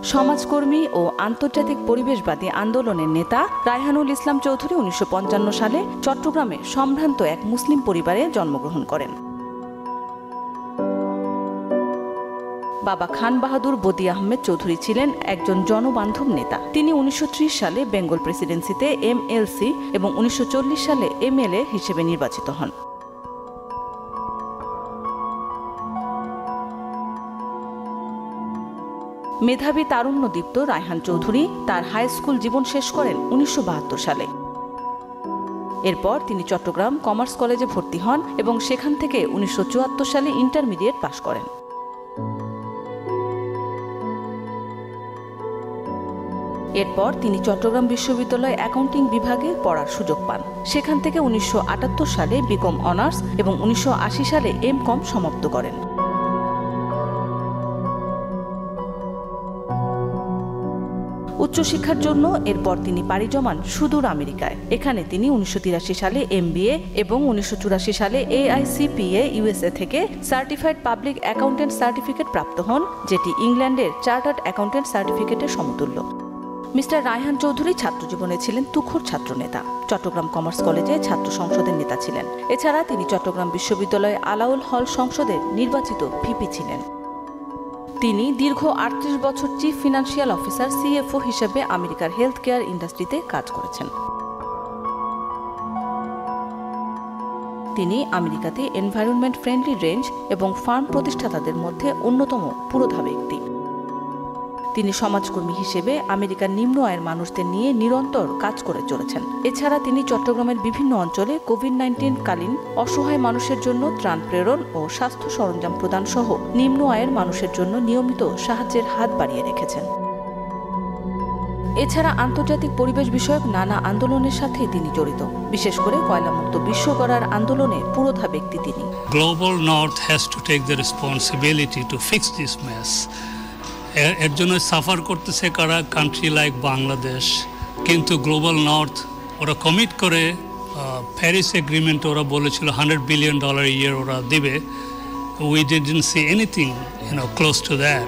সমাজকর্মী ও আন্তর্জাতিক পরিবেশবাদী আন্দোলনের নেতা রায়হানুল ইসলাম চৌধুরী ১৯৫৫ সালে চট্টগ্রামে সম্ভ্রান্ত এক মুসলিম পরিবারে জন্মগ্রহণ করেন। বাবা খান বাহাদুর বদি আহমেদ চৌধুরী ছিলেন একজন জনবান্ধব নেতা। তিনি ১৯৩০ সালে বেঙ্গল প্রেসিডেন্সিতে MLC এবং ১৯৪০ সালে MLA হিসেবে নির্বাচিত হন। মেধাবী তারুণ্যদীপ্ত রায়হান চৌধুরী তার হাই স্কুল জীবন শেষ করেন ১৯৭২ সালে। এরপর তিনি চট্টগ্রাম কমার্স কলেজে ভর্তি হন এবং সেখান থেকে ১৯৭৪ সালে ইন্টারমিডিয়েট পাশ করেন। এরপর তিনি চট্টগ্রাম বিশ্ববিদ্যালয়ে অ্যাকাউন্টিং বিভাগে পড়ার সুযোগ পান। সেখান থেকে ১৯৭৮ সালে বিকম অনার্স এবং ১৯৮০ সালে MCom সমাপ্ত করেন। উচ্চশিক্ষার জন্য এরপর তিনি পাড়ি জমান সুদূর আমেরিকায়। এখানে তিনি ১৯৮৩ সালে MBA এবং ১৯৮৪ সালে AICPA USA থেকে সার্টিফাইড পাবলিক অ্যাকাউন্টেন্ট সার্টিফিকেট প্রাপ্ত হন, যেটি ইংল্যান্ডের চার্টার্ড অ্যাকাউন্টেন্ট সার্টিফিকেটের সমতুল্য। মিস্টার রায়হান চৌধুরী ছাত্রজীবনে ছিলেন তুখোড় ছাত্রনেতা। চট্টগ্রাম কমার্স কলেজে ছাত্র সংসদের নেতা ছিলেন। এছাড়া তিনি চট্টগ্রাম বিশ্ববিদ্যালয়ে আলাউল হল সংসদের নির্বাচিত VP ছিলেন। তিনি দীর্ঘ ৩৮ বছর চিফ ফিনান্সিয়াল অফিসার CFO হিসেবে আমেরিকার হেলথ কেয়ার ইন্ডাস্ট্রিতে কাজ করেছেন। তিনি আমেরিকাতে এনভায়রনমেন্ট ফ্রেন্ডলি রেঞ্জ এবং ফার্ম প্রতিষ্ঠাতাদের মধ্যে অন্যতম পুরোধা ব্যক্তি। তিনি সমাজকর্মী হিসেবে আমেরিকার নিম্ন আয়ের মানুষদের নিয়ে নিরন্তর কাজ করে চলেছেন। এছাড়া তিনি চট্টগ্রামের বিভিন্ন অঞ্চলে কোভিড-19 কালীন অসহায় মানুষের জন্য ত্রাণ প্রেরণ ও স্বাস্থ্য সরঞ্জাম প্রদান সহ নিম্ন আয়ের মানুষের জন্য নিয়মিত সাহায্যের হাত বাড়িয়ে রেখেছেন। এছাড়া আন্তর্জাতিক পরিবেশ বিষয়ক নানা আন্দোলনের সাথে তিনি জড়িত। বিশেষ করে কয়লামুক্ত বিশ্ব গড়ার আন্দোলনে পুরোধা ব্যক্তি তিনি। Global North has to take the responsibility to fix this mess. এর জন্য সাফার করতেছে কারা কান্ট্রি লাইক বাংলাদেশ, কিন্তু গ্লোবাল নর্থ ওরা কমিট করে প্যারিস এগ্রিমেন্ট ওরা বলেছিল $100 billion ইয়ার ওরা দিবে। We didn't see anything close to that.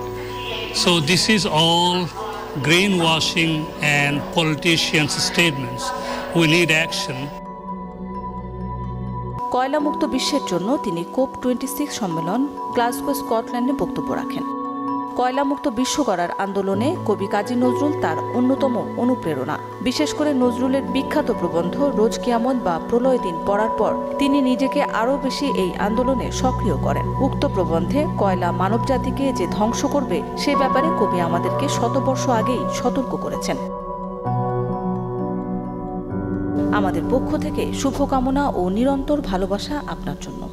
So this is all green washing and politicians statements. We need action. কয়লামুক্ত বিশ্বের জন্য তিনি COP26 সম্মেলন গ্লাসগো স্কটল্যান্ডে বক্তব্য রাখেন। কয়লামুক্ত বিশ্ব গড়ার আন্দোলনে কবি কাজী নজরুল তার অন্যতম অনুপ্রেরণা। বিশেষ করে নজরুলের বিখ্যাত প্রবন্ধ রোজ কিয়ামত বা প্রলয় দিন পড়ার পর তিনি নিজেকে আরও বেশি এই আন্দোলনে সক্রিয় করেন। উক্ত প্রবন্ধে কয়লা মানবজাতিকে যে ধ্বংস করবে সে ব্যাপারে কবি আমাদেরকে শতবর্ষ আগেই সতর্ক করেছেন। আমাদের পক্ষ থেকে শুভকামনা ও নিরন্তর ভালোবাসা আপনার জন্য।